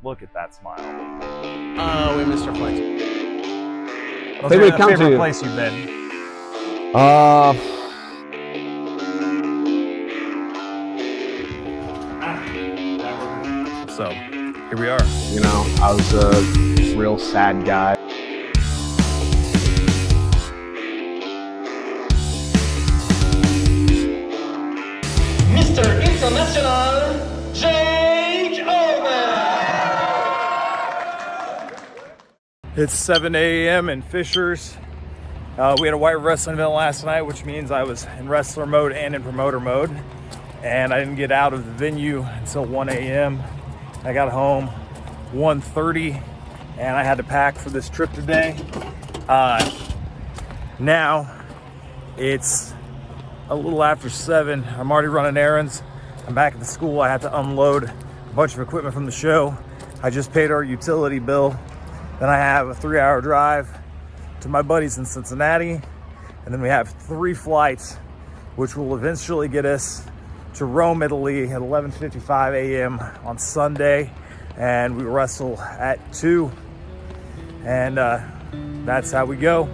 Look at that smile. Oh, we missed our flight. Favorite place you've been? So, here we are. You know, I was a real sad guy. Mr. International, change over! It's 7 a.m. in Fishers. We had a white wrestling event last night, which means I was in wrestler mode and in promoter mode. And I didn't get out of the venue until 1 a.m. I got home 1:30 and I had to pack for this trip today. Now it's a little after 7. I'm already running errands. I'm back at the school. I had to unload a bunch of equipment from the show. I just paid our utility bill. Then I have a 3-hour drive to my buddies in Cincinnati. And then we have 3 flights, which will eventually get us to Rome, Italy at 11:55 a.m. on Sunday. And we wrestle at 2. And that's how we go.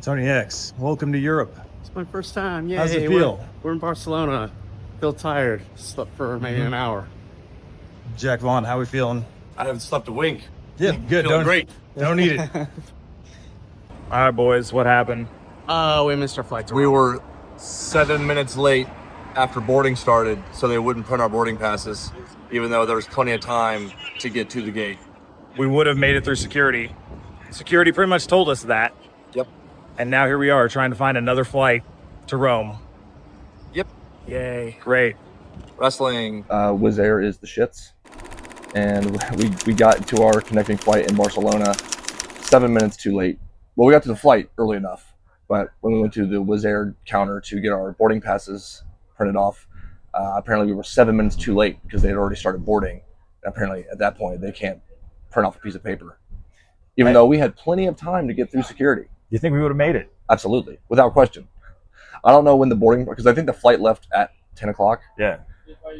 Tony X, welcome to Europe. It's my first time. Yeah. How's it feel? We're in Barcelona. Feel tired. Slept for maybe an hour. Jack Vaughn, how we feeling? I haven't slept a wink. Yeah, good. Feeling great. Don't need it. All right, boys, what happened? Oh, we missed our flight. We were 7 minutes late after boarding started, so they wouldn't print our boarding passes, even though there was plenty of time to get to the gate. We would have made it through security. Security pretty much told us that. Yep. And now here we are trying to find another flight to Rome. Yep. Yay. Great. Wrestling. Wizz Air is the shits. And we got to our connecting flight in Barcelona 7 minutes too late. Well, we got to the flight early enough, but when we went to the Wizz Air counter to get our boarding passes printed off, apparently we were 7 minutes too late because they had already started boarding. And apparently at that point, they can't print off a piece of paper, even though we had plenty of time to get through security. You think we would have made it? Absolutely, without question. I don't know when the boarding, because I think the flight left at 10 o'clock. Yeah.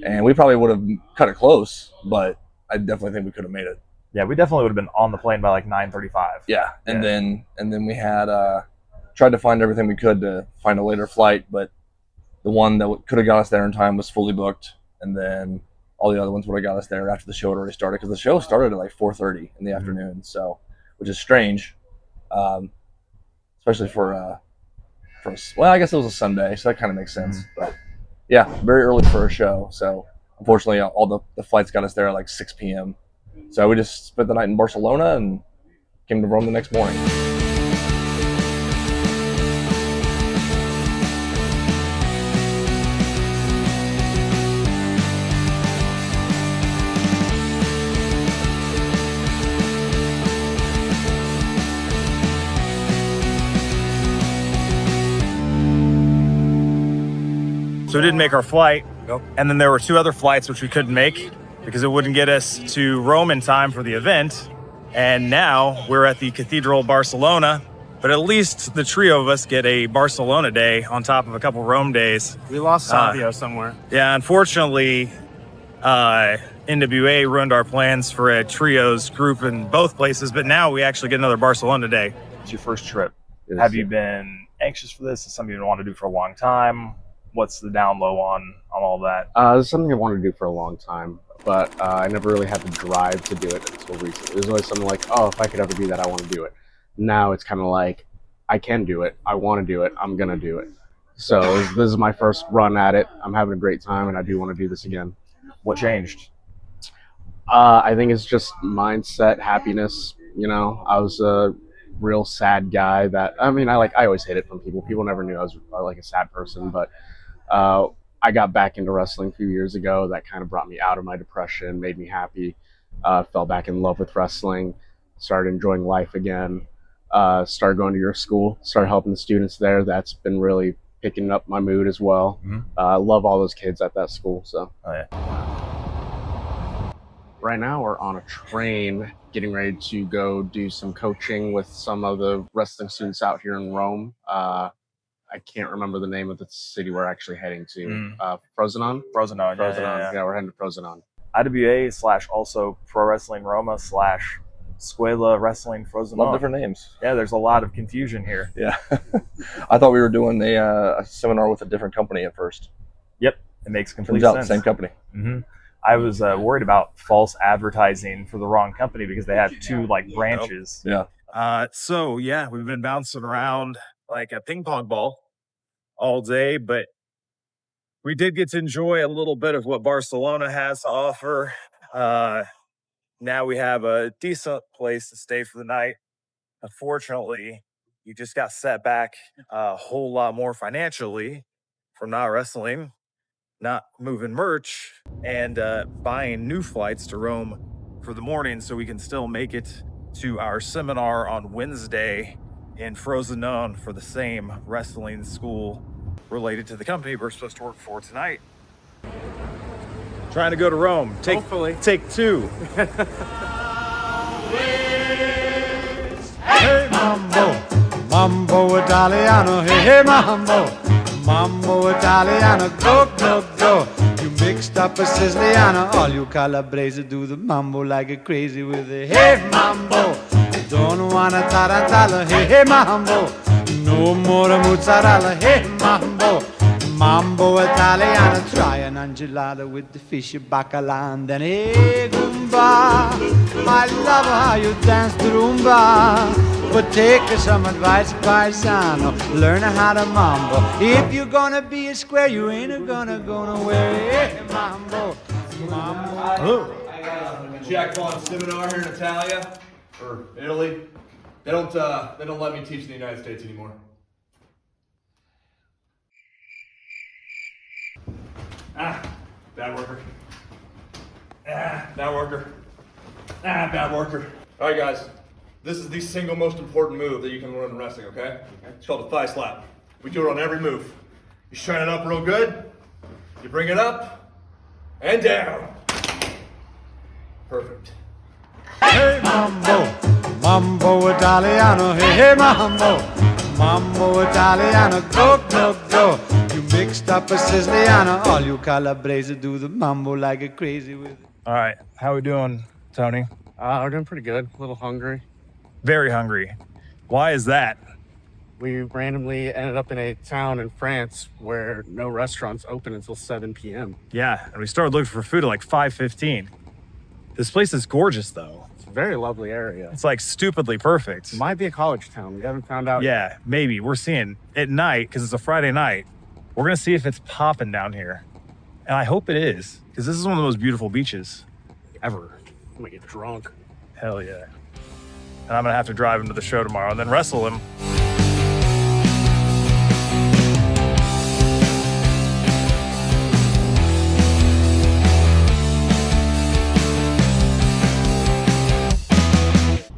And we probably would have cut it close, but I definitely think we could have made it. Yeah, we definitely would have been on the plane by like 9:35. Yeah, and then we had tried to find everything we could to find a later flight, but the one that could have got us there in time was fully booked, and then all the other ones would have got us there after the show had already started, because the show started at like 4:30 in the afternoon, so, which is strange, especially for well, I guess it was a Sunday, so that kind of makes sense. But yeah, very early for a show, so unfortunately all the flights got us there at like 6 p.m. So we just spent the night in Barcelona and came to Rome the next morning. So we didn't make our flight. Nope. And then there were 2 other flights which we couldn't make because it wouldn't get us to Rome in time for the event. And now we're at the Cathedral of Barcelona, but at least the trio of us get a Barcelona day on top of a couple Rome days. We lost Savio somewhere. Yeah, unfortunately, NWA ruined our plans for a trios group in both places, but now we actually get another Barcelona day. It's your first trip. Have you been anxious for this? Is something you want to do for a long time? What's the down low on all that? It's something I wanted to do for a long time, but I never really had the drive to do it until recently. It was always something like, oh, if I could ever do that, I want to do it. Now it's kind of like, I can do it, I want to do it, I'm going to do it. So this is my first run at it. I'm having a great time, and I do want to do this again. What changed? I think it's just mindset, happiness, You know, I was a real sad guy. That I mean, I always hid it from people. People never knew I was like a sad person, but uh, I got back into wrestling a few years ago. That kind of brought me out of my depression, made me happy. Fell back in love with wrestling, started enjoying life again. Started going to your school, started helping the students there. That's been really picking up my mood as well. I love all those kids at that school. So Oh, yeah. right now we're on a train getting ready to go do some coaching with some of the wrestling students out here in Rome. I can't remember the name of the city we're actually heading to. Frosinone? Frosinone, yeah, Frosinone. Yeah, we're heading to Frosinone. IWA / also Pro Wrestling Roma / Scuola Wrestling Frosinone. Love different names. Yeah, there's a lot of confusion here. Yeah. I thought we were doing a seminar with a different company at first. Yep, it makes complete Turns out sense. same company. I was worried about false advertising for the wrong company because they have two like branches. Yeah. So yeah, we've been bouncing around like a ping pong ball all day, but we did get to enjoy a little bit of what Barcelona has to offer. Now we have a decent place to stay for the night. Unfortunately, you just got set back a whole lot more financially from not wrestling, not moving merch, and buying new flights to Rome for the morning so we can still make it to our seminar on Wednesday in Frosinone for the same wrestling school related to the company we're supposed to work for tonight. Trying to go to Rome. Hopefully. Take two. Hey mambo, mambo Italiano, hey hey mambo, mambo Italiano, go go go. You mixed up a Siciliano, all you Calabrese do the mambo like a crazy with a hey mambo. Don't wanna tarantella, hey hey mambo, no more mozzarella, hey mambo. Mambo Italiano, try an angelada with the fish bacala and then hey Goomba. I love how you dance the rumba, but take some advice, paisano. Learn how to mambo. If you're gonna be a square, you ain't gonna go nowhere. Hey mambo, mambo. Jackpot seminar here in Italia or Italy. They don't let me teach in the United States anymore. Bad worker. Bad worker. Bad worker. All right, guys. This is the single most important move that you can learn in wrestling, okay? It's called a thigh slap. We do it on every move. You shine it up real good. You bring it up and down. Perfect. Hey mambo, mambo Italiano, hey hey mambo, mambo Italiano, go go go. You mixed up a Siciliano, all you Calabrese do the mambo like a crazy with it. All right, how we doing, Tony? We're doing pretty good. A little hungry. Very hungry. Why is that? We randomly ended up in a town in France where no restaurants open until 7 p.m. Yeah, and we started looking for food at like 5:15. This place is gorgeous, though. It's a very lovely area. It's like stupidly perfect. Might be a college town. We haven't found out. Yeah, maybe. We're seeing at night, because it's a Friday night, we're going to see if it's popping down here. And I hope it is, because this is one of the most beautiful beaches ever. I'm gonna get drunk. Hell yeah. And I'm going to have to drive him to the show tomorrow and then wrestle him.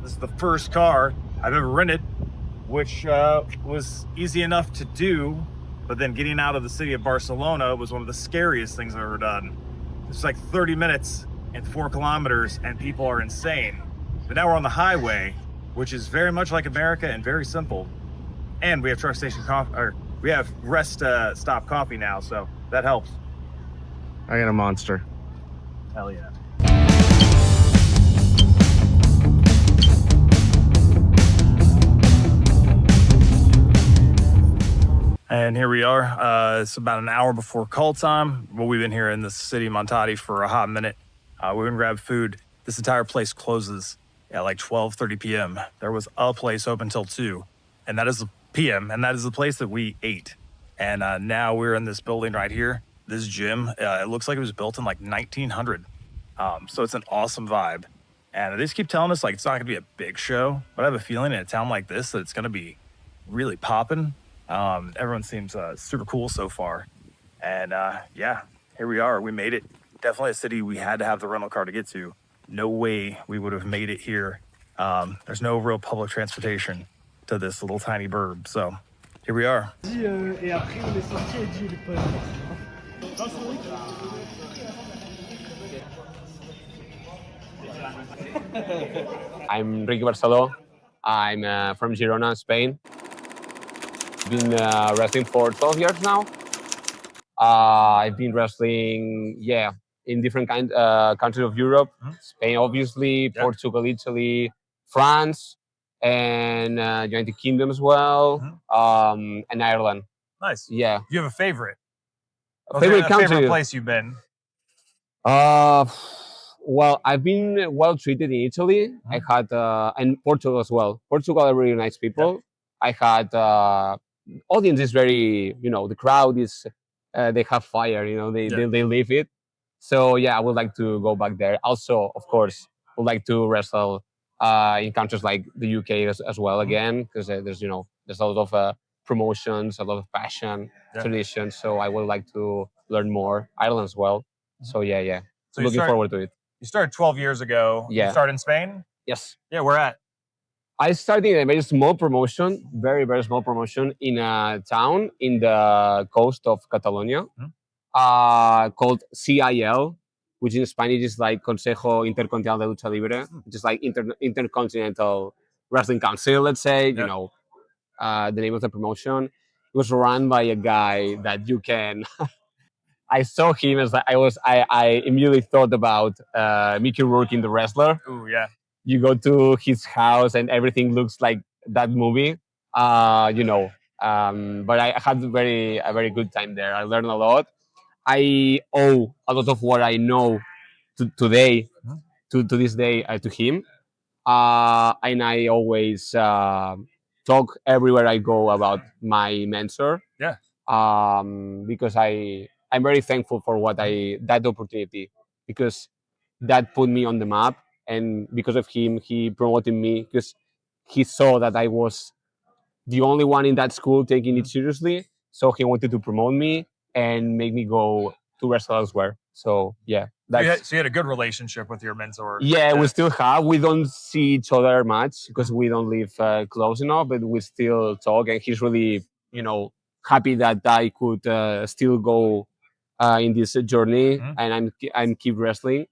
This is the first car I've ever rented, which was easy enough to do, but then getting out of the city of Barcelona was one of the scariest things I've ever done. It's like 30 minutes and 4 kilometers, and people are insane. But now we're on the highway, which is very much like America and very simple. And we have truck station coffee, or we have rest stop coffee now, so that helps. I got a monster. Hell yeah. And here we are. It's about an hour before call time. Well, we've been here in the city of Montati for a hot minute. We went and grabbed food. This entire place closes at like 12:30 p.m. There was a place open till 2, and that is the p.m. And that is the place that we ate. And now we're in this building right here, this gym. It looks like it was built in like 1900. So it's an awesome vibe. And they just keep telling us like it's not gonna be a big show, but I have a feeling in a town like this that it's gonna be really popping. Everyone seems super cool so far. And yeah, here we are. We made it. Definitely a city we had to have the rental car to get to. No way we would have made it here. There's no real public transportation to this little tiny burb. So here we are. I'm Ricky Barcelo. I'm from Girona, Spain. Been wrestling for 12 years now. I've been wrestling, in different countries of Europe. Spain, obviously, Portugal, Italy, France, and United Kingdom as well, and Ireland. Nice. Yeah. Do you have a favorite? Favorite country? Favorite place you've been? Well, I've been well treated in Italy. I had and Portugal as well. Portugal are really nice people. I had audience is very, the crowd is they have fire. They live it. So yeah, I would like to go back there. Also, of course, would like to wrestle in countries like the UK as well again, because there's a lot of promotions, a lot of passion, tradition. So I would like to learn more. Ireland as well. So yeah. So looking forward to it. You started 12 years ago. Yeah. You started in Spain? Yes. Yeah, where at? I started in a very small promotion, very, very small promotion in a town in the coast of Catalonia called CIL, which in Spanish is like Consejo Intercontinental de Lucha Libre, which is like Intercontinental Wrestling Council, let's say, the name of the promotion. It was run by a guy that you can... I saw him as I immediately thought about Mickey Rourke in The Wrestler. Ooh, yeah. You go to his house and everything looks like that movie. But I had a very good time there. I learned a lot. I owe a lot of what I know today to this day to him. And I always talk everywhere I go about my mentor. Yeah. Because I'm very thankful for that opportunity, because that put me on the map, and because of him, he promoted me because he saw that I was the only one in that school taking it seriously. So he wanted to promote me and make me go to wrestle elsewhere. So yeah, So you had a good relationship with your mentor. yeah, we still have. We don't see each other much because we don't live close enough, but we still talk. And he's really, happy that I could still go in this journey, and I'm keep wrestling.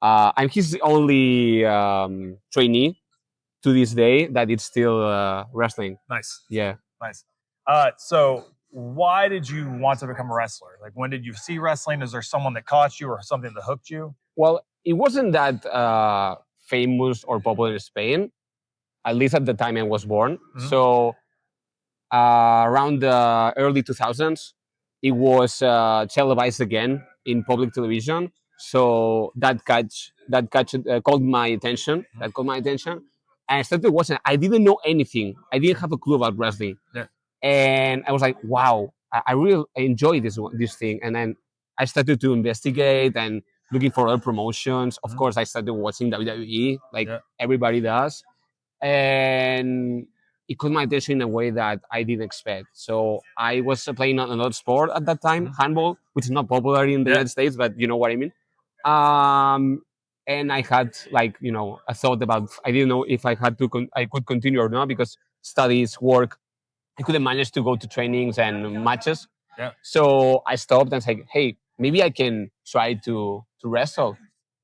I'm his only trainee to this day that it's still wrestling. Nice. Yeah. Nice. So why did you want to become a wrestler? Like, when did you see wrestling? Is there someone that caught you or something that hooked you? Well, it wasn't that famous or popular in Spain, at least at the time I was born. So around the early 2000s, it was televised again in public television. So that catch called my attention. That caught my attention. And I started watching. I didn't know anything. I didn't have a clue about wrestling. Yeah. And I was like, wow, I really enjoy this thing. And then I started to investigate and looking for other promotions. Of course, I started watching WWE like everybody does. And it caught my attention in a way that I didn't expect. So I was playing another sport at that time, handball, which is not popular in the United States, but you know what I mean. And I had a thought about, I didn't know if I had to I could continue or not, because studies, work, I couldn't manage to go to trainings and matches. Yeah. So I stopped and said, hey, maybe I can try to wrestle.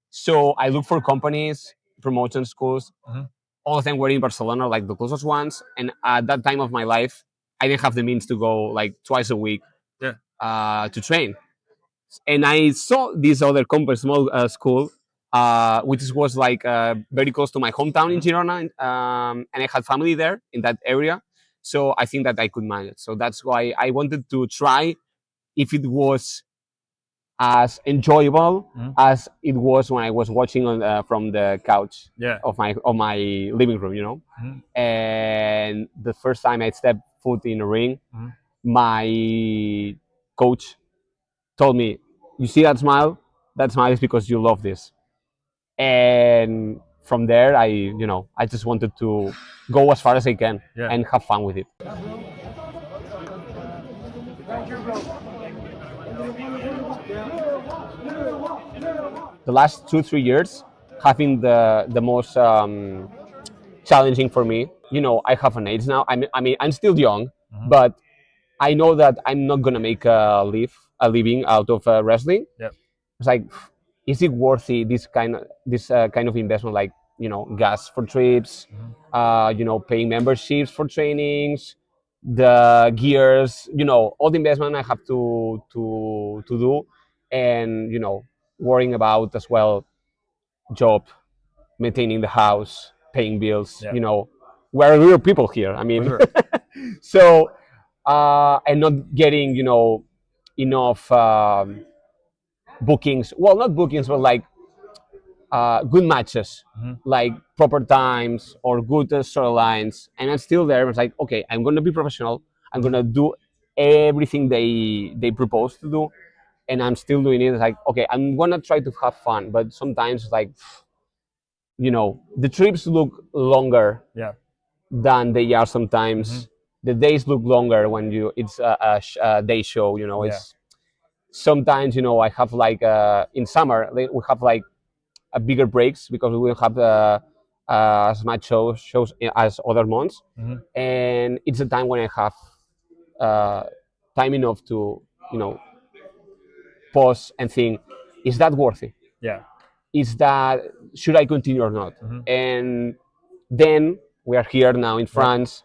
So I looked for companies, promotion schools. All of them were in Barcelona, like the closest ones. And at that time of my life, I didn't have the means to go like twice a week to train. And I saw this other company, small school, which was like very close to my hometown in Girona. And I had family there in that area. So I think that I could manage. So that's why I wanted to try if it was as enjoyable as it was when I was watching from the couch of my living room, And the first time I stepped foot in a ring, my coach told me, "You see that smile? That smile is because you love this." And from there, I just wanted to go as far as I can and have fun with it. The last 2-3 years have been the most challenging for me. I have an age now. I mean, I'm still young, but I know that I'm not gonna make a living out of wrestling. Yep. It's like, is it worthy this kind of investment? Like, gas for trips, paying memberships for trainings, the gears, all the investment I have to do, and worrying about as well job, maintaining the house, paying bills. Yeah. We're real people here. I mean, For sure. so and not getting enough bookings. Well, not bookings, but like good matches, like proper times or good storylines. And I'm still there. It's like, okay, I'm gonna be professional. I'm gonna do everything they propose to do, and I'm still doing it. It's like, okay, I'm gonna try to have fun, but sometimes it's like, the trips look longer Yeah. than they are sometimes. The days look longer when it's a day show. It's sometimes I have like in summer we have like a bigger breaks because we will have as much shows as other months, and it's a time when I have time enough to pause and think, is that worth it? Yeah. Is that, should I continue or not? And then we are here now in France.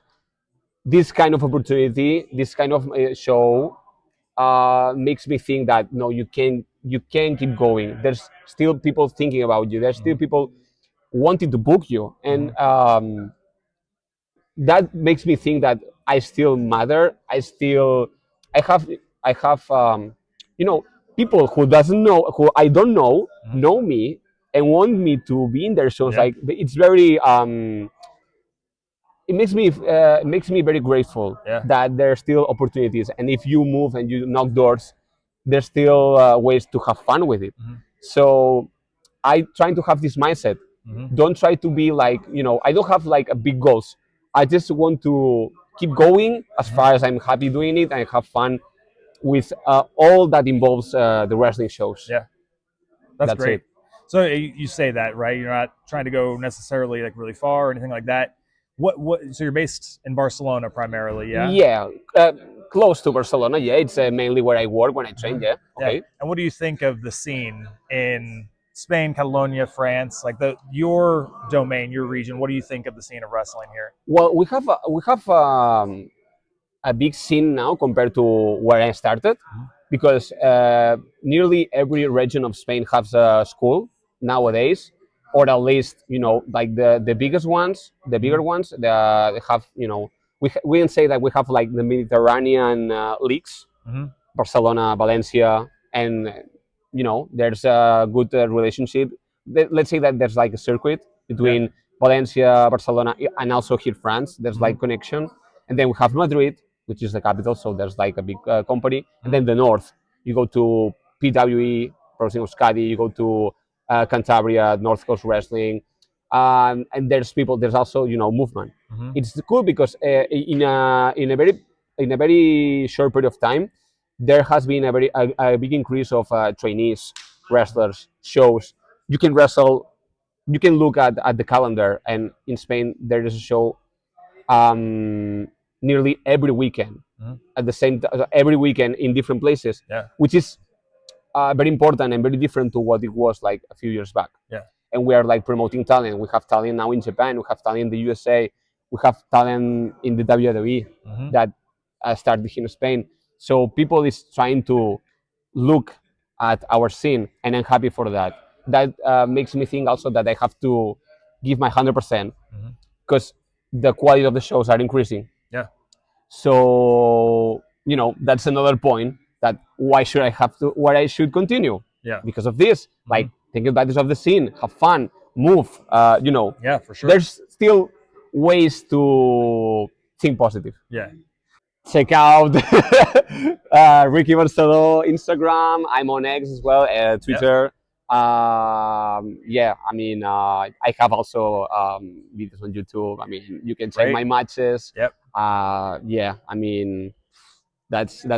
This kind of opportunity, this kind of show makes me think that no, you can keep going. There's still people thinking about you. There's still people wanting to book you, and that makes me think that I still matter. I have I have people who doesn't know, who I don't know me and want me to be in their shows. Like, it's very it makes me very grateful that there are still opportunities, and if you move and you knock doors, there's still ways to have fun with it. So I try to have this mindset. Don't try to be like, I don't have like a big goals. I just want to keep going as far as I'm happy doing it and have fun with all that involves the wrestling shows. Yeah. That's great. It. So you say that, right? You're not trying to go necessarily like really far or anything like that. So you're based in Barcelona primarily, yeah? Yeah, close to Barcelona. Yeah, it's mainly where I work when I train. Yeah. Okay. Yeah. And what do you think of the scene in Spain, Catalonia, France, like your domain, your region? What do you think of the scene of wrestling here? Well, we have a big scene now compared to where I started, because nearly every region of Spain has a school nowadays, or at least like the biggest ones, the bigger ones. They have we can say that we have like the Mediterranean leagues, Barcelona, Valencia, and there's a good relationship. Let's say that there's like a circuit between Valencia, Barcelona, and also here France. There's like connection, and then we have Madrid, which is the capital, so there's like a big company. And then the north, you go to PWE, Pro Wrestling Euskadi, you go to Cantabria, North Coast Wrestling, and there's people. There's also movement. It's cool because in a very short period of time, there has been a big increase of trainees, wrestlers, shows. You can wrestle. You can look at the calendar, and in Spain there is a show nearly every weekend at the same time, every weekend in different places, which is very important and very different to what it was like a few years back. And we are like promoting talent. We have talent now in Japan. We have talent in the USA. We have talent in the WWE that started here in Spain. So people is trying to look at our scene, and I'm happy for that. That makes me think also that I have to give my 100%, because the quality of the shows are increasing. Yeah. So that's another point, that why I should continue. Yeah. Because of this, like, take advantage of the scene, have fun, move. Yeah, for sure. There's still ways to think positive. Yeah. Check out Ricky Barcelo Instagram. I'm on X as well, Twitter. Yeah, I mean, I have also videos on YouTube. I mean, you can check Great. my matches. Yep. Yeah, I mean, that's it.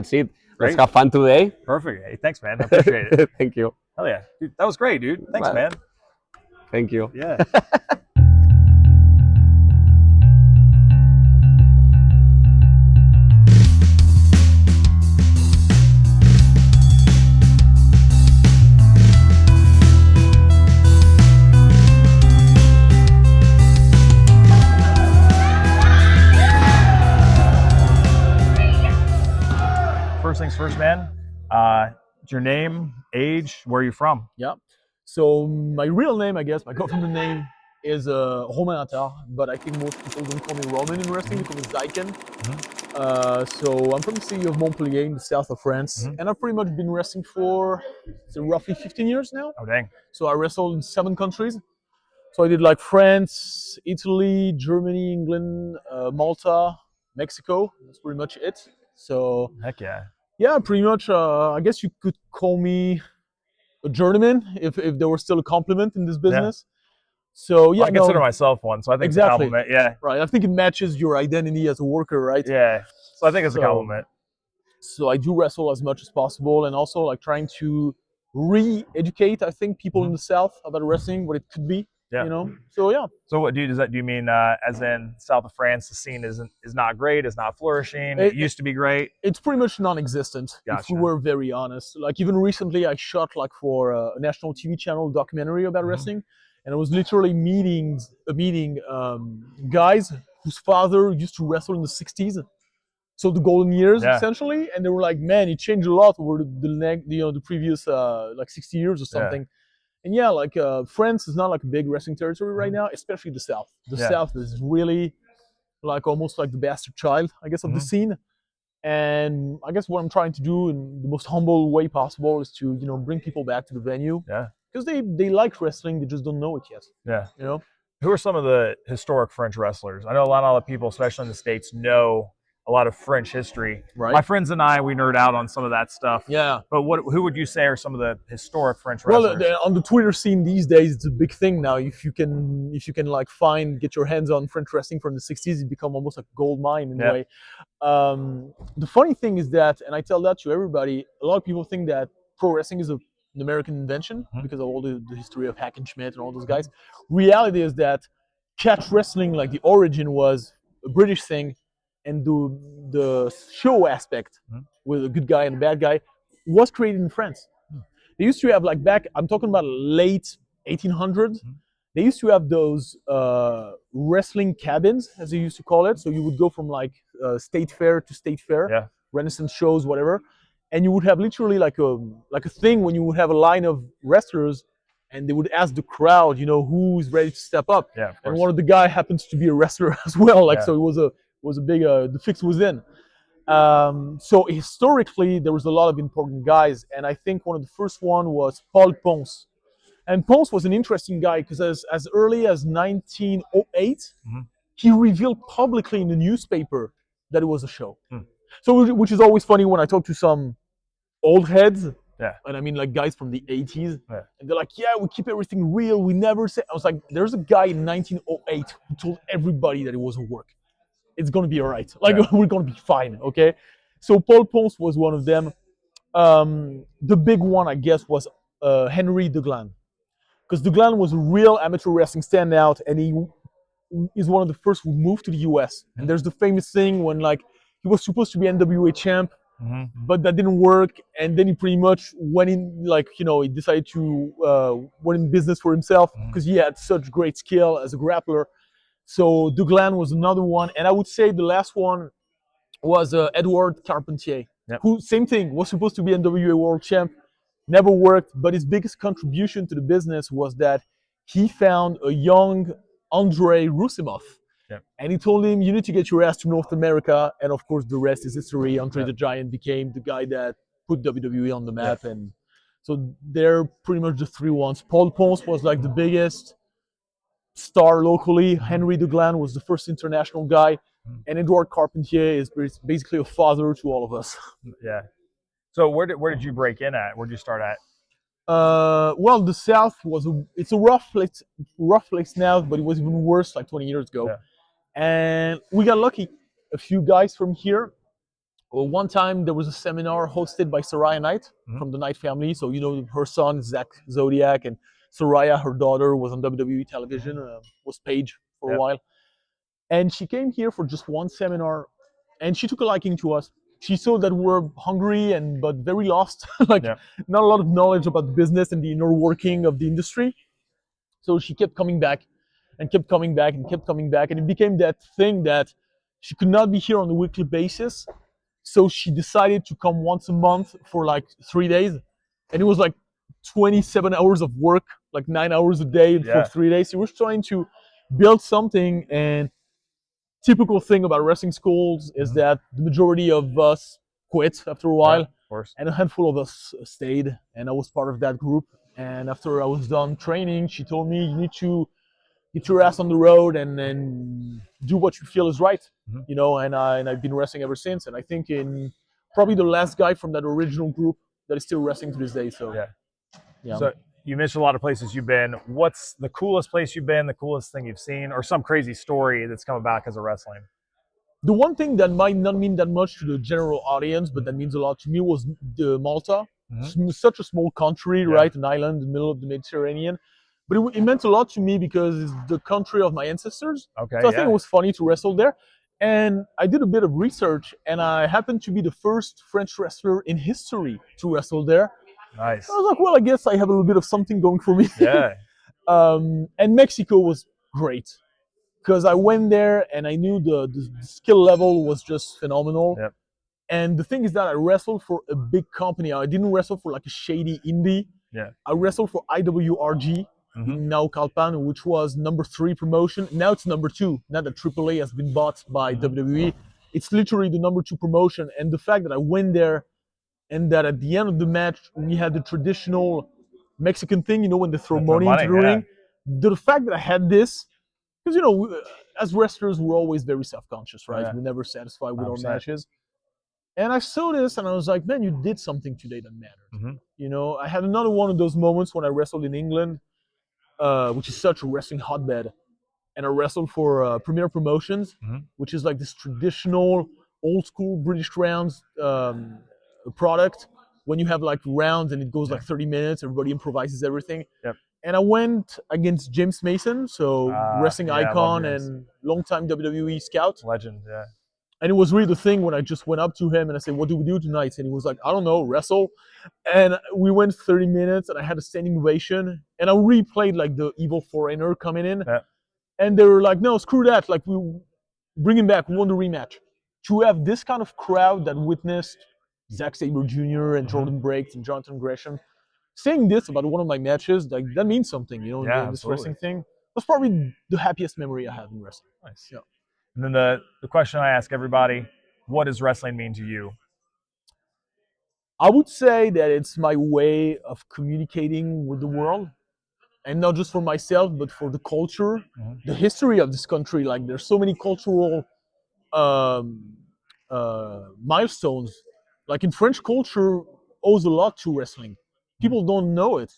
Let's Great. have fun today. Perfect. Hey, thanks, man. I appreciate it. Thank you. Hell yeah. Dude, that was great, dude. Thanks, Well, man. Thank you. Yeah. First things first, man. Your name, age, where are you from? Yeah. So my real name, I guess, my government name is Romain, but I think most people don't call me Roman in wrestling. They call me Zaeken. So I'm from the city of Montpellier in the south of France, and I've pretty much been wrestling for roughly 15 years now. Oh, dang. So I wrestled in 7 countries. So I did like France, Italy, Germany, England, Malta, Mexico. That's pretty much it. So Heck yeah. yeah, pretty much. I guess you could call me a journeyman if there was still a compliment in this business. So yeah, Well, I consider myself one, so I think exactly. it's a compliment. Yeah. Right. I think it matches your identity as a worker, right? Yeah. So I think it's a So- compliment. So I do wrestle as much as possible, and also like trying to re-educate, I think, people in the South about wrestling, what it could be. Yeah. You know. So yeah. So what do you mean as in south of France the scene is not great, is not flourishing, it used to be great? It's pretty much non-existent, if Gotcha. we were very honest. Like even recently, I shot like for a national TV channel documentary about wrestling, and I was literally meeting guys whose father used to wrestle in the '60s, so the golden years essentially, and they were like, "Man, it changed a lot over the previous like 60 years or something." And yeah, like France is not like a big wrestling territory right now, especially the South. The South is really like almost like the bastard child, I guess, of the scene. And I guess what I'm trying to do in the most humble way possible is to, bring people back to the venue. Yeah. Because they like wrestling, they just don't know it yet. Yeah. You know? Who are some of the historic French wrestlers? I know a lot of people, especially in the States, know a lot of French history. Right. My friends and I, we nerd out on some of that stuff. Yeah. But who would you say are some of the historic French wrestlers? Well, on the Twitter scene these days, it's a big thing now. If you can like get your hands on French wrestling from the '60s, it become almost like a gold mine in a way. The funny thing is that, and I tell that to everybody, a lot of people think that pro wrestling is an American invention because of all the history of Hack and Schmidt and all those guys. Reality is that catch wrestling, like the origin, was a British thing, and the show aspect with a good guy and a bad guy was created in France. They used to have like I'm talking about late 1800s. They used to have those wrestling cabins, as they used to call it. So you would go from like state fair to state fair, Renaissance shows, whatever, and you would have literally like a thing when you would have a line of wrestlers, and they would ask the crowd, who's ready to step up. Yeah, of course. And one of the guy happens to be a wrestler as well. So it was a big. The fix was in. So historically, there was a lot of important guys, and I think one of the first one was Paul Ponce. And Ponce was an interesting guy because as early as 1908, he revealed publicly in the newspaper that it was a show. So, which is always funny when I talk to some old heads, and I mean like guys from the 80s, and they're like, "Yeah, we keep everything real. We never say." I was like, "There's a guy in 1908 who told everybody that it was a work. It's gonna be all right. Like we're gonna be fine, okay?" So Paul Ponce was one of them. The big one, I guess, was Henry Deglan. Because Deglan was a real amateur wrestling standout, and he is one of the first who moved to the US. And there's the famous thing when like he was supposed to be NWA champ, but that didn't work, and then he pretty much went in he decided to went in business for himself because he had such great skill as a grappler. So Deglan was another one, and I would say the last one was Edward Carpentier, who same thing was supposed to be NWA world champ. Never worked, but his biggest contribution to the business was that he found a young Andrei Rusimov. And he told him, "You need to get your ass to North America." And of course, the rest is history. Andre the Giant became the guy that put WWE on the map. And so they're pretty much the three ones. Paul Ponce was like the biggest star locally. Henry Deglan was the first international guy. And Edward Carpentier is basically a father to all of us. Yeah. So where did you break in at? Where did you start at? Well, the South it's a rough place now, but it was even worse like 20 years ago. Yeah. And we got lucky. A few guys from here. Well, one time there was a seminar hosted by Soraya Knight from the Knight family. So her son Zach Zodiac, and Soraya, her daughter, was on WWE television. Was Paige for a while, and she came here for just one seminar, and she took a liking to us. She saw that we're hungry but very lost, like not a lot of knowledge about the business and the inner working of the industry. So she kept coming back and kept coming back and kept coming back. And it became that thing that she could not be here on a weekly basis. So she decided to come once a month for like 3 days. And it was like 27 hours of work, like 9 hours a day for 3 days. She was trying to build something. And typical thing about wrestling schools is that the majority of us quit after a while. Of course. And a handful of us stayed. And I was part of that group. And after I was done training, she told me, you need to get your ass on the road and do what you feel is right, and I've been wrestling ever since. And I think in probably the last guy from that original group that is still wrestling to this day. So yeah. So you mentioned a lot of places you've been. What's the coolest place you've been, the coolest thing you've seen, or some crazy story that's come about because of wrestling? The one thing that might not mean that much to the general audience, but that means a lot to me, was Malta. Such a small country, right? An island in the middle of the Mediterranean. But it meant a lot to me because it's the country of my ancestors. Okay. So I think it was funny to wrestle there. And I did a bit of research, and I happened to be the first French wrestler in history to wrestle there. Nice. I was like, well, I guess I have a little bit of something going for me. Yeah. And Mexico was great because I went there and I knew the skill level was just phenomenal. Yep. And the thing is that I wrestled for a big company. I didn't wrestle for like a shady indie. Yeah. I wrestled for IWRG in Naucalpan, which was number 3 promotion. Now it's number 2. Now that AAA has been bought by WWE, it's literally the number 2 promotion. And the fact that I went there and that at the end of the match, we had the traditional Mexican thing, when they throw money into the ring. The fact that I had this, because, as wrestlers, we're always very self-conscious, right? We're never satisfied with our matches. And I saw this and I was like, man, you did something today that mattered. I had another one of those moments when I wrestled in England, which is such a wrestling hotbed. And I wrestled for Premier Promotions, which is like this traditional, old school British rounds product. When you have like rounds and it goes like 30 minutes, everybody improvises everything. Yep. And I went against James Mason, so wrestling icon and longtime WWE scout. Legend, yeah. And it was really the thing when I just went up to him and I said, what do we do tonight? And he was like, I don't know, wrestle. And we went 30 minutes and I had a standing ovation. And I replayed like the evil foreigner coming in. Yeah. And they were like, no, screw that. Like, we bring him back. We want the rematch. To have this kind of crowd that witnessed Zack Sabre Jr. and Jordan Breaks and Jonathan Gresham saying this about one of my matches, like that means something, in this wrestling thing. That's probably the happiest memory I have in wrestling. Nice. Yeah. And then the question I ask everybody, what does wrestling mean to you? I would say that it's my way of communicating with the world, and not just for myself, but for the culture, the history of this country. Like, there's so many cultural milestones. Like in French culture, owes a lot to wrestling. People don't know it.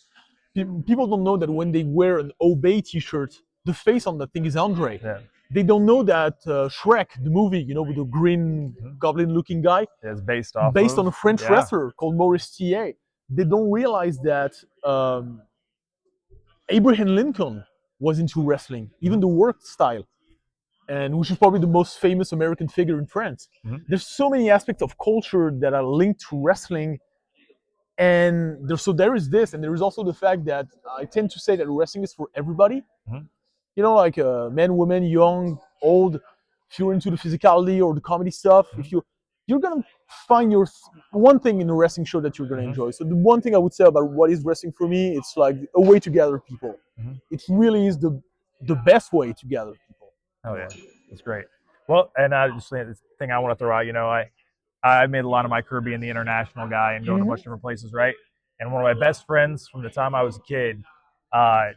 People don't know that when they wear an Obey t-shirt, the face on that thing is Andre. Yeah. They don't know that Shrek, the movie, with the green goblin-looking guy, is based on a French wrestler called Maurice Thier. They don't realize that Abraham Lincoln was into wrestling, even the work style, and which is probably the most famous American figure in France. There's so many aspects of culture that are linked to wrestling. And there is this, and there is also the fact that I tend to say that wrestling is for everybody. Like men, women, young, old. If you're into the physicality or the comedy stuff, if you're gonna find your one thing in a wrestling show that you're gonna enjoy. So the one thing I would say about what is wrestling for me, it's like a way to gather people. It really is the best way to gather people. Oh yeah, that's great. Well, and just the thing I want to throw out, I made a lot of my career being the international guy and going to a bunch of different places, right? And one of my best friends from the time I was a kid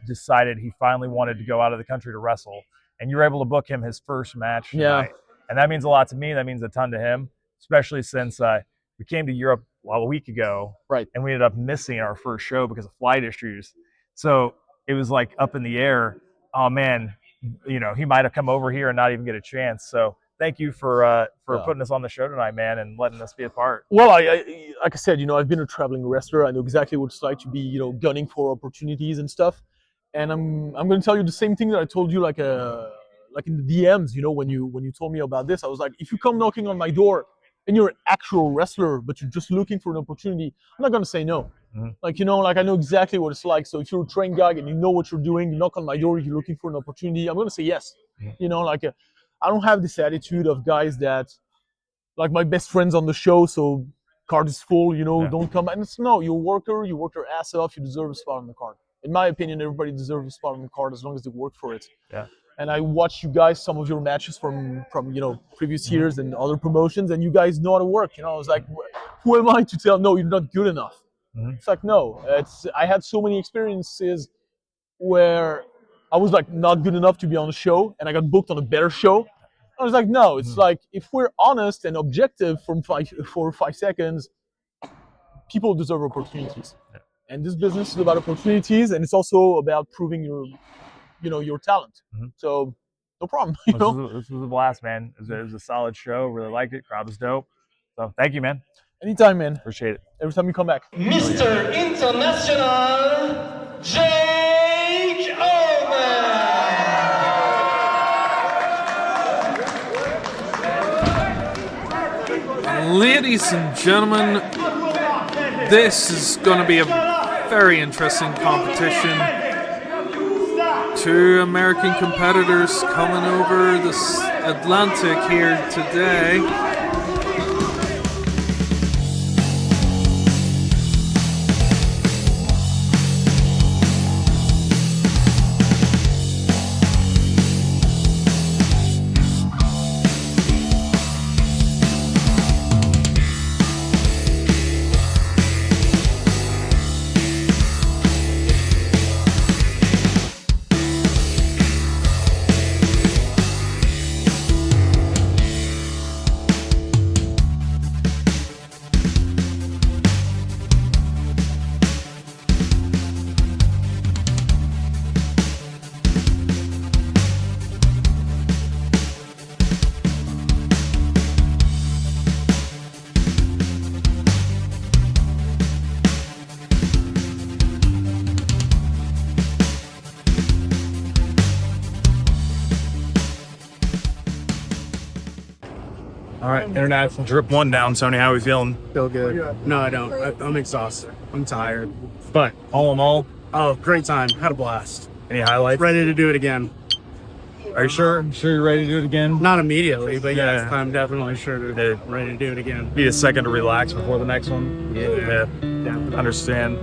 decided he finally wanted to go out of the country to wrestle. And you were able to book him his first match tonight. And that means a lot to me. That means a ton to him, especially since we came to Europe a week ago, Right. and we ended up missing our first show because of flight issues. So it was like up in the air. Oh man, he might have come over here and not even get a chance. So thank you for putting us on the show tonight, man, and letting us be a part. Well, I like I said, I've been a traveling wrestler. I know exactly what it's like to be, gunning for opportunities and stuff. And I'm going to tell you the same thing that I told you, like in the DMs. When you told me about this, I was like, if you come knocking on my door and you're an actual wrestler, but you're just looking for an opportunity, I'm not going to say no. Mm-hmm. I know exactly what it's like. So if you're a trained guy and you know what you're doing, you knock on my door, you're looking for an opportunity, I'm going to say yes. Mm-hmm. I don't have this attitude of guys that, like my best friends on the show, so card is full, don't come. And no, you're a worker, you work your ass off, you deserve a spot on the card. In my opinion, everybody deserves a spot on the card as long as they work for it. Yeah. And I watched you guys, some of your matches from previous years and other promotions, and you guys know how to work. I was like, who am I to tell, no, you're not good enough? Mm-hmm. It's like, no. I had so many experiences where I was like not good enough to be on the show, and I got booked on a better show. I was like, no, it's like, if we're honest and objective for 5 seconds, people deserve opportunities. Yeah. And this business is about opportunities, and it's also about proving your talent. Mm-hmm. So no problem. This was a blast, man. It was a solid show. Really liked it. Crowd was dope. So thank you, man. Anytime, man. Appreciate it. Every time you come back. Mr. International, Jake Omen. Ladies and gentlemen, this is going to be a very interesting competition. Two American competitors coming over the Atlantic here today. All right, international drip 1 down. Tony, how are we feeling? Feel good. No, I don't. I'm exhausted. I'm tired. But all in all, Oh, great time. Had a blast. any highlights? Ready to do it again. Are you sure? Sure you're ready to do it again? Not immediately, but yes, Yeah. I'm definitely sure to ready to do it again. Need a second to relax before the next one? Yeah. Understand.